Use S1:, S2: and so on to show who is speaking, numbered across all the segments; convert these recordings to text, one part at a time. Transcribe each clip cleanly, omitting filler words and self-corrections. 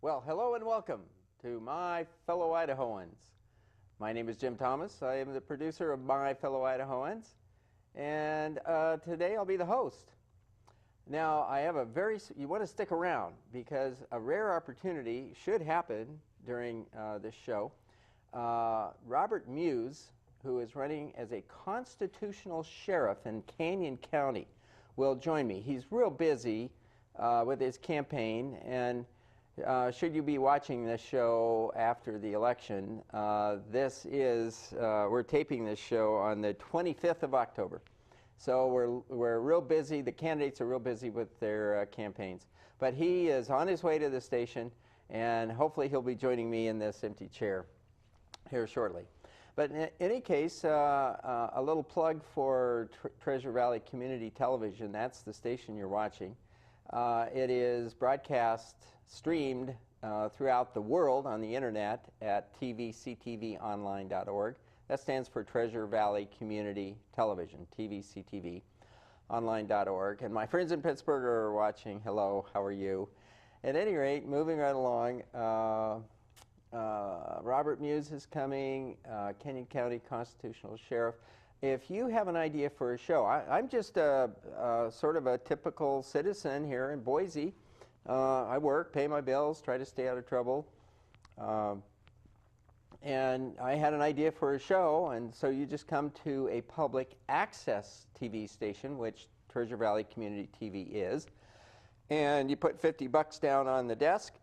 S1: Well, hello and welcome to My Fellow Idahoans. My name is Jim Thomas. I am the producer of My Fellow Idahoans, and today I'll be the host. Now, I have you want to stick around because a rare opportunity should happen during this show. Robert Muse, who is running as a constitutional sheriff in Canyon County, will join me. He's real busy with his campaign, and should you be watching this show after the election, we're taping this show on the 25th of October. So we're real busy. The candidates are real busy with their campaigns. But he is on his way to the station, and hopefully he'll be joining me in this empty chair here shortly. But in any case, a little plug for Treasure Valley Community Television. That's the station you're watching. It is streamed throughout the world on the internet at tvctvonline.org. That stands for Treasure Valley Community Television, tvctvonline.org. And my friends in Pittsburgh are watching. Hello, how are you? At any rate, moving right along, Robert Muse is coming, Canyon County Constitutional Sheriff. If you have an idea for a show, I'm just sort of a typical citizen here in Boise. I work, pay my bills, try to stay out of trouble. And I had an idea for a show, and so you just come to a public access TV station, which Treasure Valley Community TV is, and you put $50 down on the desk,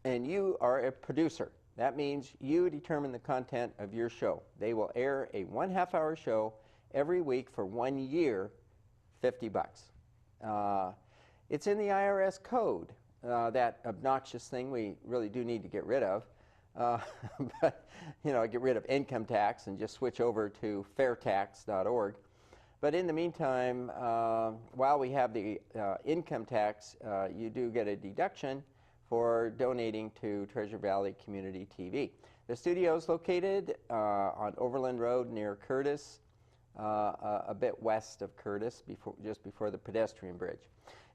S1: and you are a producer. That means you determine the content of your show. They will air a 1/2 hour show every week for 1 year, $50. It's in the IRS code, that obnoxious thing we really do need to get rid of. But, get rid of income tax and just switch over to fairtax.org. But in the meantime, while we have the income tax, you do get a deduction for donating to Treasure Valley Community TV. The studio is located on Overland Road near Curtis, a bit west of Curtis, just before the pedestrian bridge.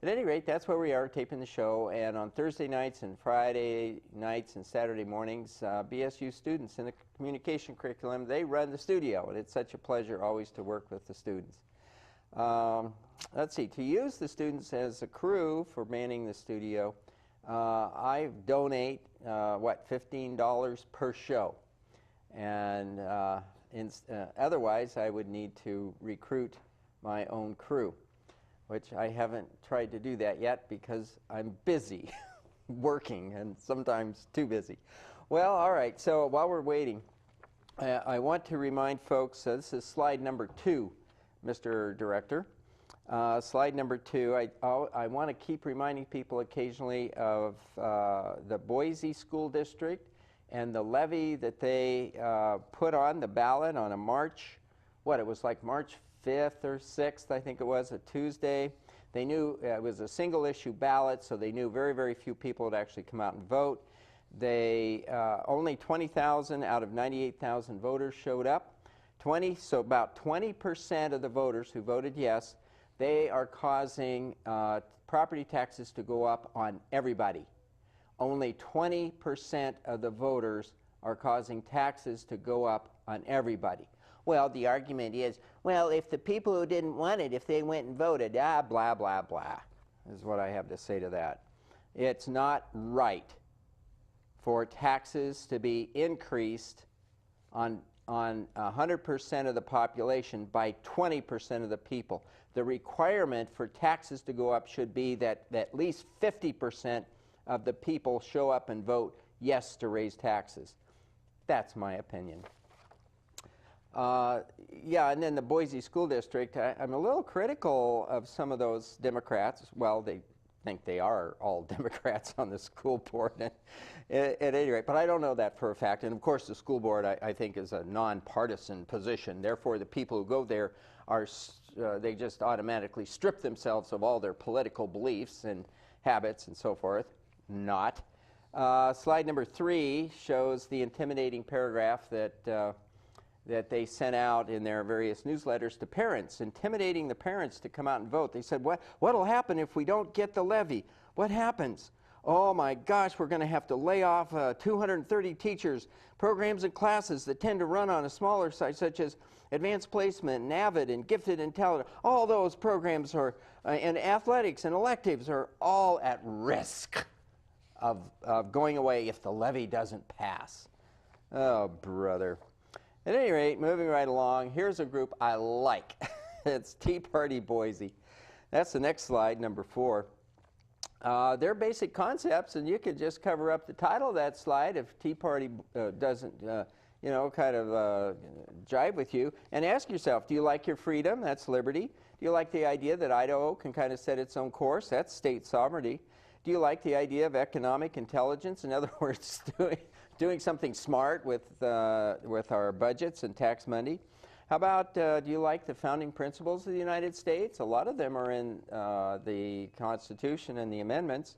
S1: At any rate, that's where we are taping the show, and on Thursday nights and Friday nights and Saturday mornings, BSU students in the communication curriculum, they run the studio, and it's such a pleasure always to work with the students. Let's see, to use the students as a crew for manning the studio, I donate, $15 per show, and otherwise I would need to recruit my own crew, which I haven't tried to do that yet because I'm busy working, and sometimes too busy. Well, all right, so while we're waiting, I want to remind folks, this is slide number 2, Mr. Director. Slide number 2, I want to keep reminding people occasionally of the Boise School District and the levy that they put on the ballot on a March 5th or 6th, I think it was, a Tuesday. They knew it was a single issue ballot, so they knew very, very few people would actually come out and vote. Only 20,000 out of 98,000 voters showed up. So about 20% of the voters who voted yes, they are causing property taxes to go up on everybody. Only 20% of the voters are causing taxes to go up on everybody. Well, the argument is, well, if the people who didn't want it, if they went and voted, blah, blah, blah, is what I have to say to that. It's not right for taxes to be increased on 100% of the population by 20% of the people. The requirement for taxes to go up should be that at least 50% of the people show up and vote yes to raise taxes. That's my opinion. Yeah, and then the Boise School District, I'm a little critical of some of those Democrats. Well, they think they are all Democrats on the school board at any rate, but I don't know that for a fact. And of course the school board I think is a nonpartisan position. Therefore the people who go there they just automatically strip themselves of all their political beliefs and habits and so forth. Not. Slide number 3 shows the intimidating paragraph that they sent out in their various newsletters to parents, intimidating the parents to come out and vote. They said, what will happen if we don't get the levy? What happens? Oh my gosh, we're going to have to lay off 230 teachers. Programs and classes that tend to run on a smaller site, such as advanced placement, and AVID, and gifted and talented, all those programs are, and athletics and electives are all at risk of going away if the levy doesn't pass. Oh, brother. At any rate, moving right along, here's a group I like. It's Tea Party Boise. That's the next slide, number 4. Their basic concepts, and you could just cover up the title of that slide if Tea Party doesn't, kind of jive with you, and ask yourself, do you like your freedom? That's liberty. Do you like the idea that Idaho can kind of set its own course? That's state sovereignty. Do you like the idea of economic intelligence? In other words, doing something smart with our budgets and tax money? How about, do you like the founding principles of the United States? A lot of them are in the Constitution and the amendments.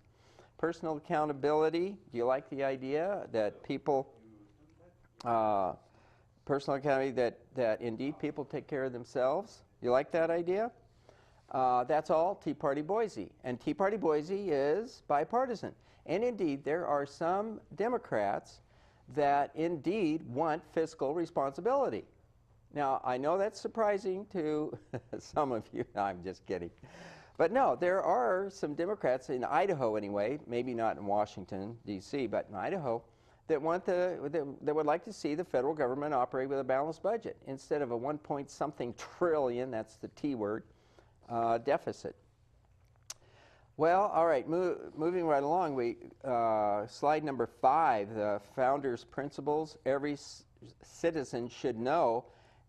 S1: Personal accountability. Do you like the idea that people, personal accountability, that indeed people take care of themselves? You like that idea? That's all Tea Party Boise. And Tea Party Boise is bipartisan. And indeed, there are some Democrats that indeed want fiscal responsibility. Now, I know that's surprising to some of you. No, I'm just kidding. But no, there are some Democrats in Idaho anyway, maybe not in Washington, D.C., but in Idaho, that would like to see the federal government operate with a balanced budget instead of a 1-point-something trillion, that's the T word, deficit. Well, all right, moving right along, slide number 5, the founders' principles every citizen should know.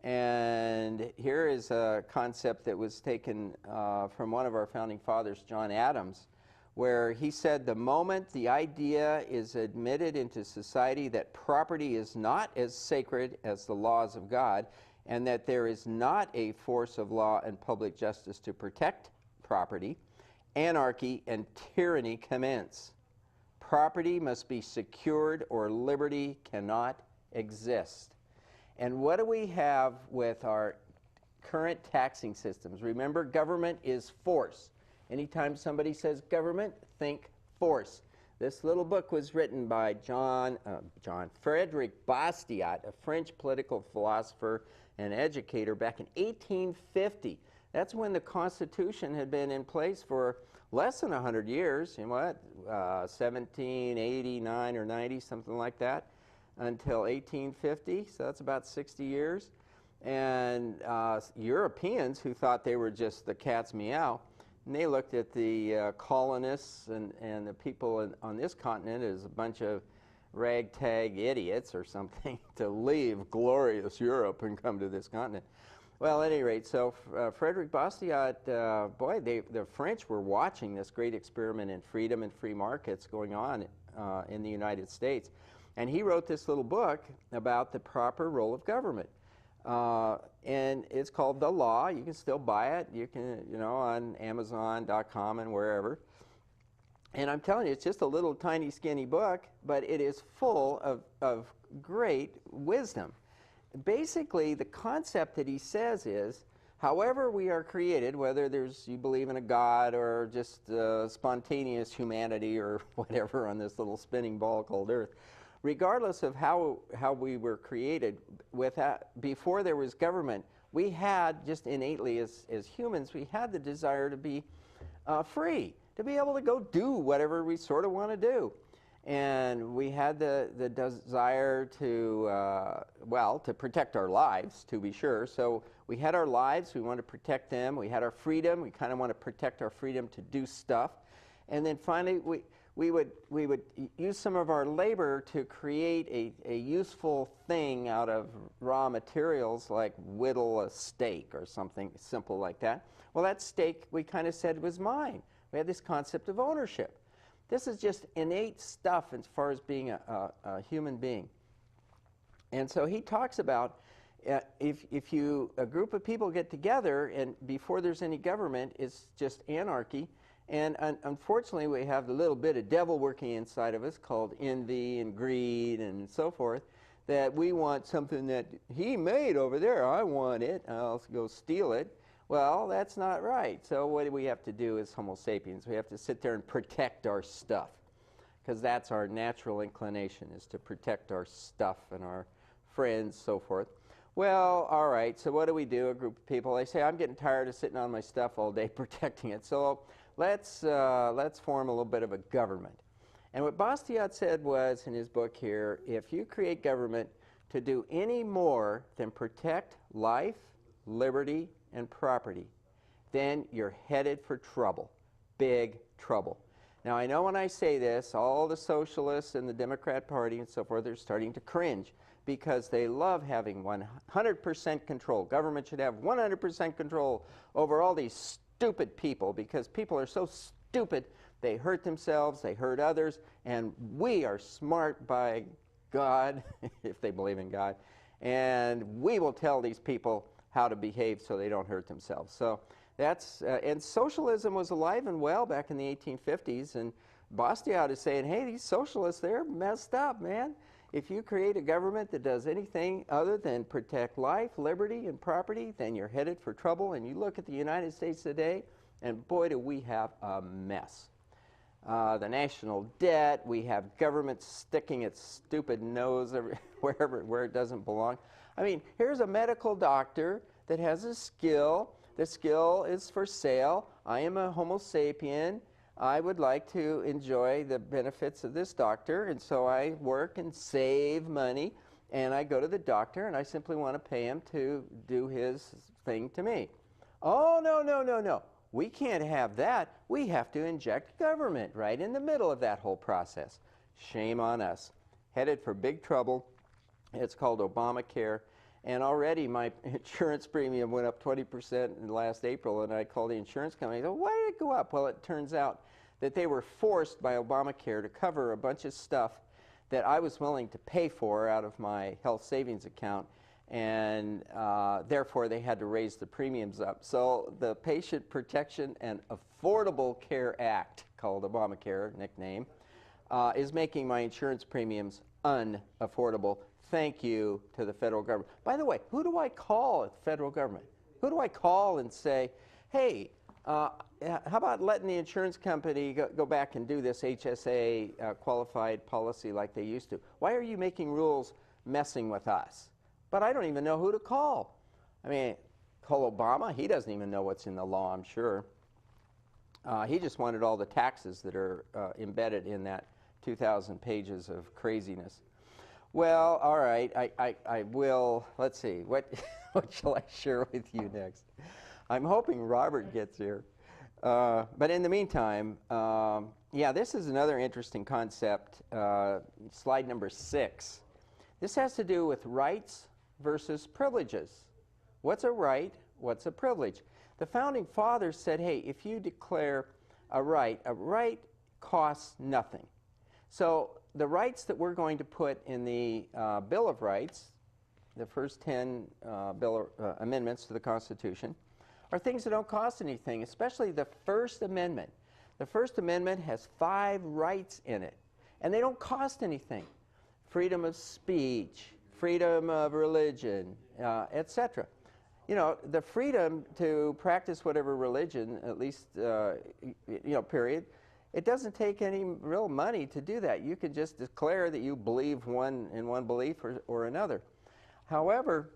S1: And here is a concept that was taken from one of our founding fathers, John Adams, where he said the moment the idea is admitted into society that property is not as sacred as the laws of God, and that there is not a force of law and public justice to protect property, anarchy and tyranny commence. Property must be secured or liberty cannot exist. And what do we have with our current taxing systems? Remember, government is force. Anytime somebody says government, think force. This little book was written by Frederick Bastiat, a French political philosopher and educator, back in 1850. That's when the Constitution had been in place for less than 100 years, 1789 or 90, something like that, until 1850, so that's about 60 years. And Europeans who thought they were just the cat's meow, and they looked at the colonists and the people on this continent as a bunch of ragtag idiots or something to leave glorious Europe and come to this continent. Well, at any rate, so Frederick Bastiat, the French were watching this great experiment in freedom and free markets going on in the United States. And he wrote this little book about the proper role of government. And it's called The Law. You can still buy it. You can, on Amazon.com and wherever. And I'm telling you, it's just a little tiny skinny book, but it is full of great wisdom. Basically, the concept that he says is, however we are created, whether you believe in a God or just spontaneous humanity or whatever on this little spinning ball called Earth, regardless of how we were created, before there was government, we had, just innately as humans, we had the desire to be free, to be able to go do whatever we sort of want to do. And we had the desire to protect our lives, to be sure. So we had our lives, we wanted to protect them. We had our freedom, we kind of want to protect our freedom to do stuff. And then finally, we would use some of our labor to create a useful thing out of raw materials, like whittle a steak or something simple like that. Well, that steak we kind of said was mine. We had this concept of ownership. This is just innate stuff as far as being a human being. And so he talks about if a group of people get together and before there's any government, it's just anarchy. And unfortunately, we have a little bit of devil working inside of us called envy and greed and so forth, that we want something that he made over there. I want it. I'll go steal it. Well, that's not right. So what do we have to do as Homo sapiens? We have to sit there and protect our stuff. because that's our natural inclination, is to protect our stuff and our friends, so forth. Well, all right, so what do we do? A group of people, they say, I'm getting tired of sitting on my stuff all day protecting it, so let's form a little bit of a government. And what Bastiat said was, in his book here, if you create government to do any more than protect life, liberty, and property, then you're headed for trouble, big trouble. Now, I know when I say this, all the socialists and the Democrat Party and so forth are starting to cringe, because they love having 100% control. Government should have 100% control over all these stupid people, because people are so stupid they hurt themselves, they hurt others, and we are smart by God, if they believe in God, and we will tell these people how to behave so they don't hurt themselves. So that's, and socialism was alive and well back in the 1850s, and Bastiat is saying, hey, these socialists, they're messed up, man. If you create a government that does anything other than protect life, liberty, and property, then you're headed for trouble. And you look at the United States today, and boy, do we have a mess. The national debt, we have government sticking its stupid nose where it doesn't belong. I mean, here's a medical doctor that has a skill. The skill is for sale. I am a Homo sapien. I would like to enjoy the benefits of this doctor, and so I work and save money, and I go to the doctor, and I simply want to pay him to do his thing to me. Oh, no, no, no, no. We can't have that. We have to inject government right in the middle of that whole process. Shame on us. Headed for big trouble. It's called Obamacare. And already my insurance premium went up 20% in last April, and I called the insurance company. I said, why did it go up? Well, it turns out that they were forced by Obamacare to cover a bunch of stuff that I was willing to pay for out of my health savings account, and therefore they had to raise the premiums up. So the Patient Protection and Affordable Care Act, called Obamacare, nickname, is making my insurance premiums unaffordable. Thank you to the federal government. By the way, who do I call at the federal government? Who do I call and say, hey, how about letting the insurance company go back and do this HSA qualified policy like they used to? Why are you making rules messing with us? But I don't even know who to call. I mean, call Obama? He doesn't even know what's in the law, I'm sure. He just wanted all the taxes that are embedded in that 2,000 pages of craziness. Well, all right, I will, let's see, what shall I share with you next? I'm hoping Robert gets here. But in the meantime, yeah, this is another interesting concept, slide number 6. This has to do with rights versus privileges. What's a right? What's a privilege? The Founding Fathers said, hey, if you declare a right costs nothing. So the rights that we're going to put in the Bill of Rights, the first 10 amendments to the Constitution, are things that don't cost anything, especially the First Amendment. The First Amendment has 5 rights in it, and they don't cost anything. Freedom of speech, freedom of religion, etc. You know, the freedom to practice whatever religion, at least, period, it doesn't take any real money to do that. You can just declare that you believe in one belief or another. However,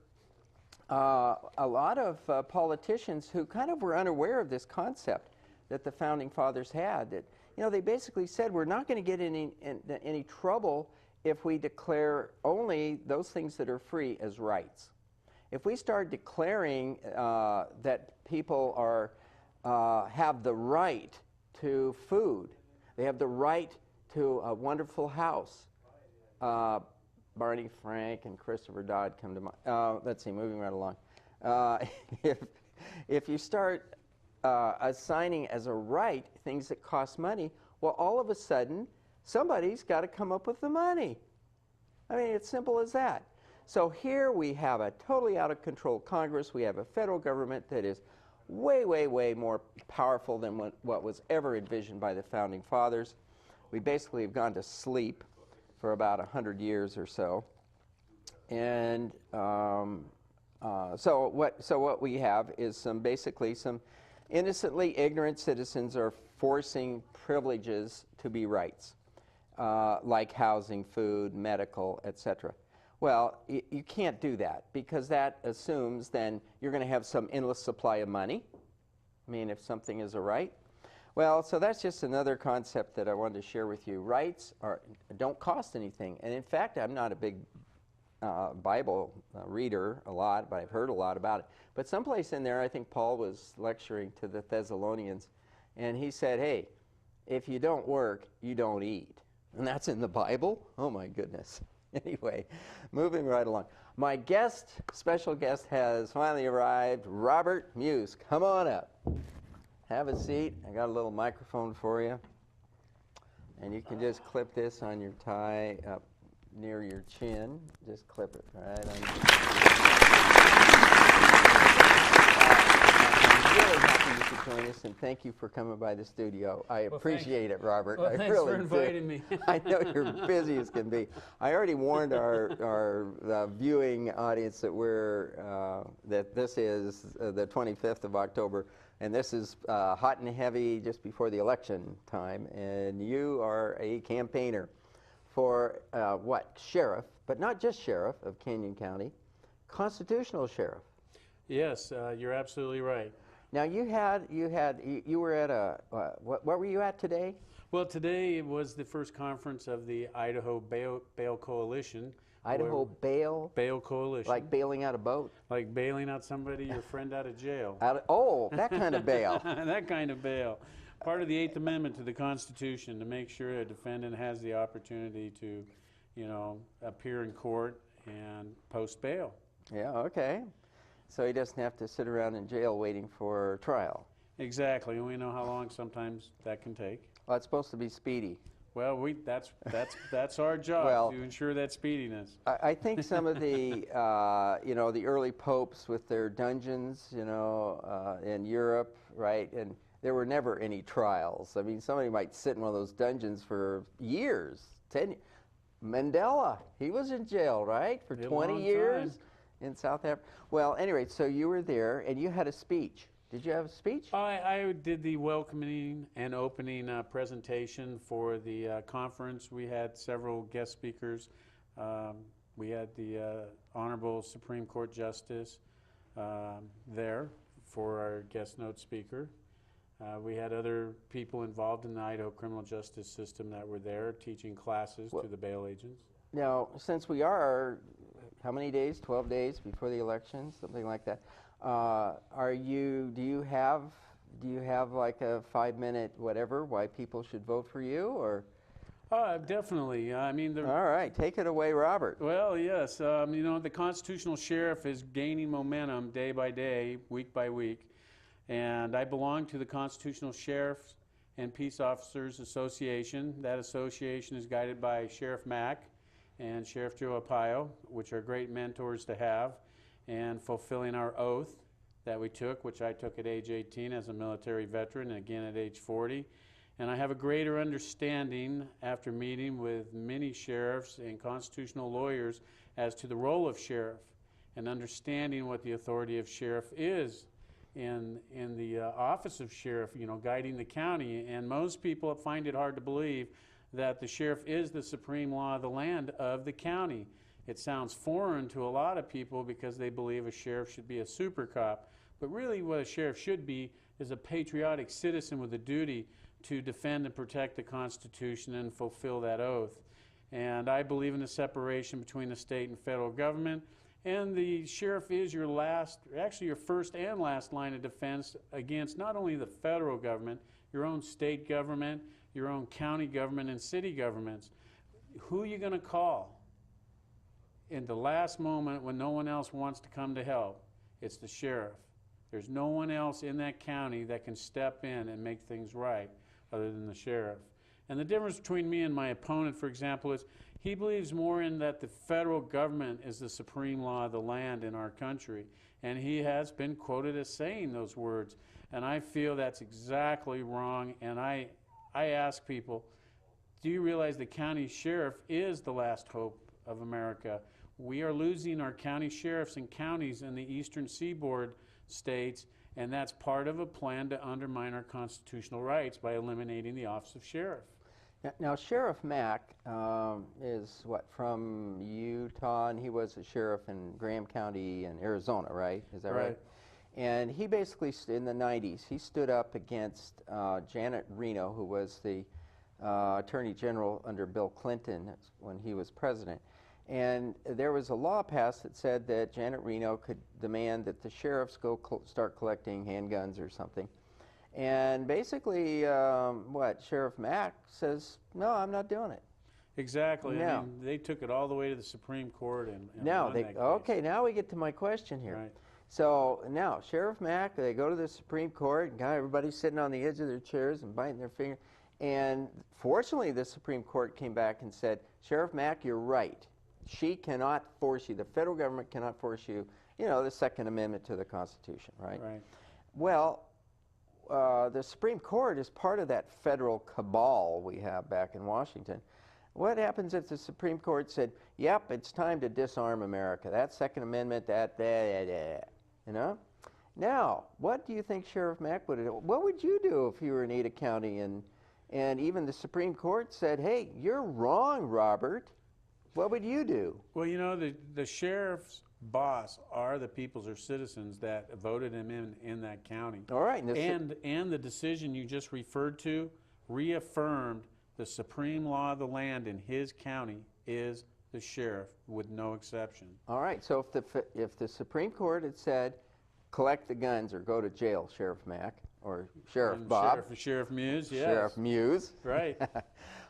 S1: a lot of politicians who kind of were unaware of this concept that the Founding Fathers had, that, you know, they basically said we're not going to get in any trouble if we declare only those things that are free as rights. If we start declaring that people have the right to food, they have the right to a wonderful house. Barney Frank and Christopher Dodd come to mind. Let's see, moving right along. If you start assigning as a right things that cost money, well, all of a sudden, somebody's got to come up with the money. I mean, it's simple as that. So here we have a totally out of control Congress. We have a federal government that is way, way, way more powerful than what was ever envisioned by the Founding Fathers. We basically have gone to sleep for about 100 years or so. And so what we have is basically some innocently ignorant citizens are forcing privileges to be rights. like housing, food, medical, etc. Well, you can't do that because that assumes then you're going to have some endless supply of money. I mean, if something is a right. Well, so that's just another concept that I wanted to share with you. Rights don't cost anything. And in fact, I'm not a big Bible reader a lot, but I've heard a lot about it. But someplace in there, I think Paul was lecturing to the Thessalonians, and he said, hey, if you don't work, you don't eat. And that's in the Bible? Oh, my goodness. Anyway, moving right along. My guest, special guest, has finally arrived. Robert Muse, come on up. Have a seat. I got a little microphone for you. And you can just clip this on your tie up near your chin. Just clip it right on your I'm really happy you could join us, and thank you for coming by the studio. I appreciate it, Robert.
S2: Well,
S1: I
S2: thanks
S1: really
S2: for inviting
S1: do.
S2: me.
S1: I know you're busy as can be. I already warned our viewing audience that that this is the 25th of October, and this is hot and heavy just before the election time, and you are a campaigner for what? Sheriff, but not just sheriff of Canyon County, constitutional sheriff.
S2: Yes, you're absolutely right.
S1: Now you were at a what were you at today?
S2: Well, today was the first conference of the Idaho Bail Coalition.
S1: Idaho Bail
S2: Coalition.
S1: Like bailing out a boat?
S2: Like bailing out somebody, your friend, out of jail.
S1: Oh, that kind of bail.
S2: That kind of bail. Part of the 8th Amendment to the Constitution to make sure a defendant has the opportunity to, appear in court and post bail.
S1: Yeah, okay. So he doesn't have to sit around in jail waiting for trial.
S2: Exactly, and we know how long sometimes that can take.
S1: Well, it's supposed to be speedy.
S2: Well, that's our job, to ensure that speediness.
S1: I think some of the the early popes with their dungeons, in Europe, right, and there were never any trials. I mean, somebody might sit in one of those dungeons for years. Mandela, he was in jail, right, for 20 years in South Africa. Well, anyway, so you were there and you had a speech. Did you have a speech?
S2: I did the welcoming and opening presentation for the conference. We had several guest speakers. We had the Honorable Supreme Court Justice there for our guest note speaker. We had other people involved in the Idaho criminal justice system that were there teaching classes to the bail agents.
S1: Now, since we are, how many days? 12 days before the election, something like that. Do you have like a 5-minute whatever why people should vote for you, or?
S2: Definitely. I mean,
S1: all right, take it away, Robert.
S2: Well, yes. The constitutional sheriff is gaining momentum day by day, week by week, and I belong to the Constitutional Sheriffs and Peace Officers Association. That association is guided by Sheriff Mack and Sheriff Joe Arpaio, which are great mentors to have, and fulfilling our oath that we took, which I took at age 18 as a military veteran, and again at age 40. And I have a greater understanding after meeting with many sheriffs and constitutional lawyers as to the role of sheriff and understanding what the authority of sheriff is in the office of sheriff, guiding the county. And most people find it hard to believe that the sheriff is the supreme law of the land of the county. It sounds foreign to a lot of people because they believe a sheriff should be a super cop. But really what a sheriff should be is a patriotic citizen with a duty to defend and protect the Constitution and fulfill that oath. And I believe in the separation between the state and federal government. And the sheriff is your first and last line of defense against not only the federal government, your own state government, your own county government and city governments. Who are you going to call in the last moment when no one else wants to come to help? It's the sheriff. There's no one else in that county that can step in and make things right other than the sheriff. And the difference between me and my opponent, for example, is he believes more in that the federal government is the supreme law of the land in our country. And he has been quoted as saying those words. And I feel that's exactly wrong. And I ask people, do you realize the county sheriff is the last hope of America? We are losing our county sheriffs and counties in the eastern seaboard states, and that's part of a plan to undermine our constitutional rights by eliminating the office of sheriff.
S1: Now, Sheriff Mack is what, from Utah, and he was a sheriff in Graham County in Arizona, right? Is that right? And he basically, in the 90s, he stood up against Janet Reno, who was the Attorney General under Bill Clinton when he was president. And there was a law passed that said that Janet Reno could demand that the sheriffs go start collecting handguns or something. And basically, Sheriff Mack says, no, I'm not doing it.
S2: Exactly.
S1: No.
S2: I mean, they took it all the way to the Supreme Court and
S1: now
S2: won
S1: they
S2: that case.
S1: okay. Now we get to my question here.
S2: Right.
S1: So now Sheriff Mack, they go to the Supreme Court, and everybody's sitting on the edge of their chairs and biting their finger. And fortunately, the Supreme Court came back and said, Sheriff Mack, you're right. She cannot force you. The federal government cannot force you. You know, the Second Amendment to the Constitution, right?
S2: Right.
S1: Well, the Supreme Court is part of that federal cabal we have back in Washington. What happens if the Supreme Court said, yep, it's time to disarm America? That Second Amendment, you know? Now, what do you think Sheriff Mack would do? What would you do if you were in Ada County and even the Supreme Court said, hey, you're wrong, Robert? What would you do?
S2: Well, you know, the sheriff's boss are the peoples or citizens that voted him in that county.
S1: All right.
S2: And the decision you just referred to reaffirmed the supreme law of the land in his county is the sheriff, with no exception.
S1: All right. So if the Supreme Court had said, collect the guns or go to jail, Sheriff Mack, or Sheriff Bob.
S2: Sheriff Muse, yes.
S1: Sheriff Muse.
S2: Right.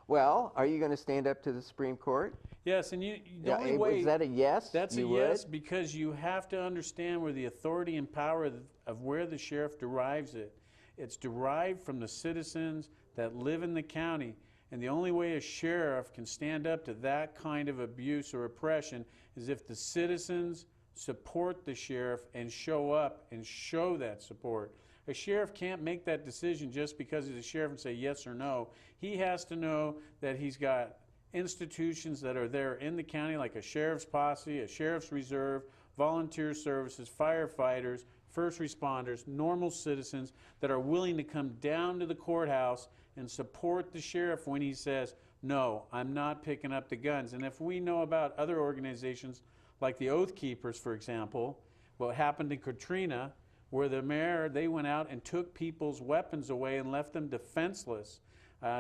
S1: Well, are you going to stand up to the Supreme Court?
S2: Yes, and the only way...
S1: Is that a yes?
S2: That's a yes, because you have to understand where the authority and power of where the sheriff derives it. It's derived from the citizens that live in the county. And the only way a sheriff can stand up to that kind of abuse or oppression is if the citizens support the sheriff and show up and show that support. A sheriff can't make that decision just because he's a sheriff and say yes or no. He has to know that he's got institutions that are there in the county, like a sheriff's posse, a sheriff's reserve, volunteer services, firefighters, first responders, normal citizens that are willing to come down to the courthouse and support the sheriff when he says, no, I'm not picking up the guns. And if we know about other organizations like the Oath Keepers, for example, what happened in Katrina, where the mayor, they went out and took people's weapons away and left them defenseless.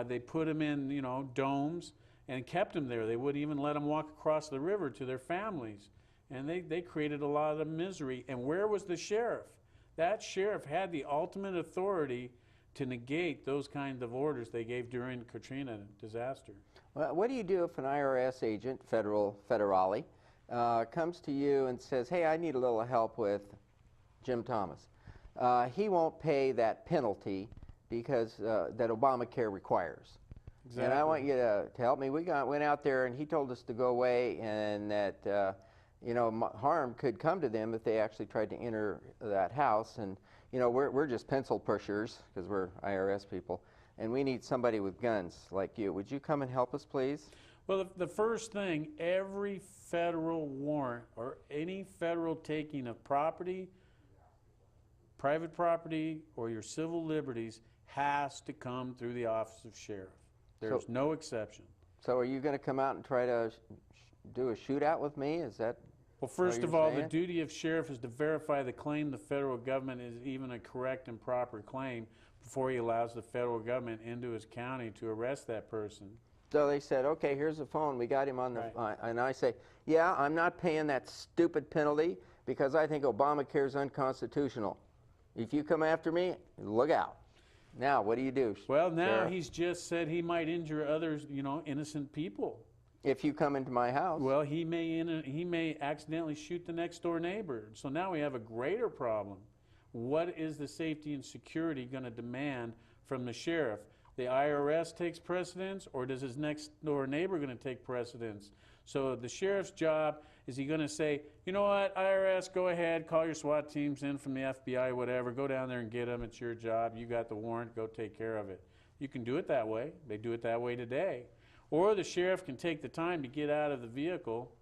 S2: They put them in, you know, domes and kept them there. They wouldn't even let them walk across the river to their families. And they created a lot of misery. And where was the sheriff? That sheriff had the ultimate authority to negate those kinds of orders they gave during the Katrina disaster.
S1: Well, what do you do if an IRS agent, federale, comes to you and says, hey, I need a little help with Jim Thomas? He won't pay that penalty because that Obamacare requires. Exactly. And I want you to help me. We went out there and he told us to go away and that you know, harm could come to them if they actually tried to enter that house. And you know, we're just pencil pushers because we're IRS people, and we need somebody with guns like you. Would you come and help us, please?
S2: Well, the first thing, every federal warrant or any federal taking of property, private property, or your civil liberties has to come through the office of sheriff. There's no exception.
S1: So are you going to come out and try to do a shootout with me? Is that...
S2: Well, first of all, the duty of sheriff is to verify the claim the federal government is even a correct and proper claim before he allows the federal government into his county to arrest that person.
S1: So they said, okay, here's the phone. We got him on the phone. And I say, yeah, I'm not paying that stupid penalty because I think Obamacare is unconstitutional. If you come after me, look out. Now, what do you do?
S2: Well, now
S1: Sheriff?
S2: He's just said he might injure others, you know, innocent people.
S1: If you come into my house.
S2: Well, he may accidentally shoot the next door neighbor. So now we have a greater problem. What is the safety and security going to demand from the sheriff? The IRS takes precedence, or does his next door neighbor going to take precedence? So the sheriff's job, is he going to say, you know what, IRS, go ahead, call your SWAT teams in from the FBI, whatever, go down there and get them, it's your job, you got the warrant, go take care of it. You can do it that way. They do it that way today. Or the sheriff can take the time to get out of the vehicle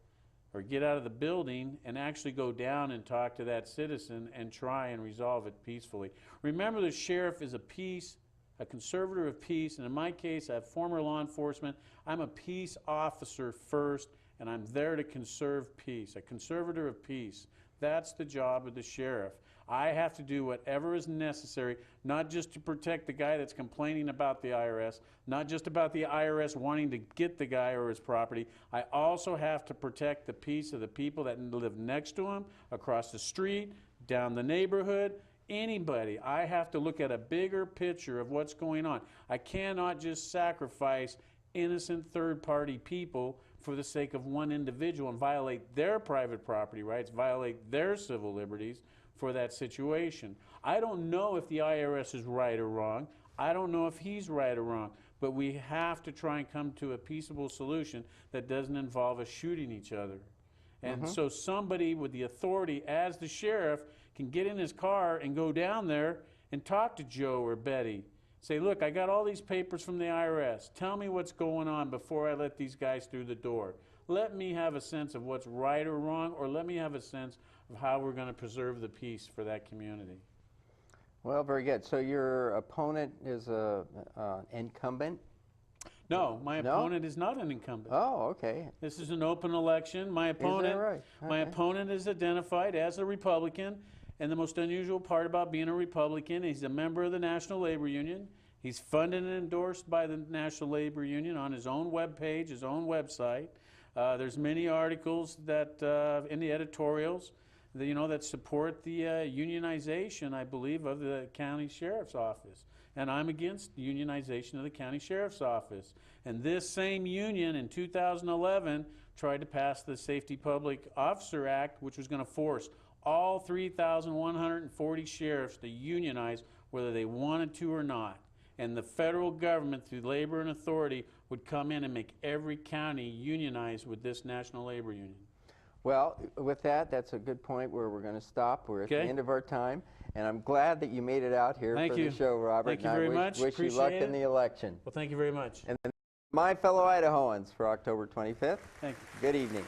S2: or get out of the building and actually go down and talk to that citizen and try and resolve it peacefully. Remember, the sheriff is a peace a conservator of peace, and in my case, I have former law enforcement. I'm a peace officer first, and I'm there to conserve peace, a conservator of peace. That's the job of the sheriff. I have to do whatever is necessary, not just to protect the guy that's complaining about the IRS, not just about the IRS wanting to get the guy or his property. I also have to protect the peace of the people that live next to him, across the street, down the neighborhood, anybody. I have to look at a bigger picture of what's going on. I cannot just sacrifice innocent third-party people for the sake of one individual and violate their private property rights, violate their civil liberties for that situation. I don't know if the IRS is right or wrong. I don't know if he's right or wrong, but we have to try and come to a peaceable solution that doesn't involve us shooting each other. And so somebody with the authority as the sheriff can get in his car and go down there and talk to Joe or Betty. Say, look, I got all these papers from the IRS. Tell me what's going on before I let these guys through the door. Let me have a sense of what's right or wrong, or let me have a sense of how we're going to preserve the peace for that community.
S1: Well, very good. So your opponent is an incumbent?
S2: No, my opponent is not an incumbent.
S1: Oh, okay.
S2: This is an open election. My opponent,
S1: Is that right?
S2: my opponent is identified as a Republican, and the most unusual part about being a Republican, he's a member of the National Labor Union. He's funded and endorsed by the National Labor Union on his own webpage, his own website. There's many articles that in the editorials that, that support the unionization, I believe, of the county sheriff's office. And I'm against unionization of the county sheriff's office. And this same union in 2011 tried to pass the Safety Public Officer Act, which was going to force all 3,140 sheriffs to unionize whether they wanted to or not. And the federal government, through labor and authority, would come in and make every county unionize with this National Labor Union.
S1: Well, with that, that's a good point where we're going to stop. We're at the end of our time, and I'm glad that you made it out here for the show, Robert.
S2: Thank you very much.
S1: Wish you luck in the election.
S2: Well, thank you very much.
S1: And my fellow Idahoans for October 25th.
S2: Thank you.
S1: Good evening.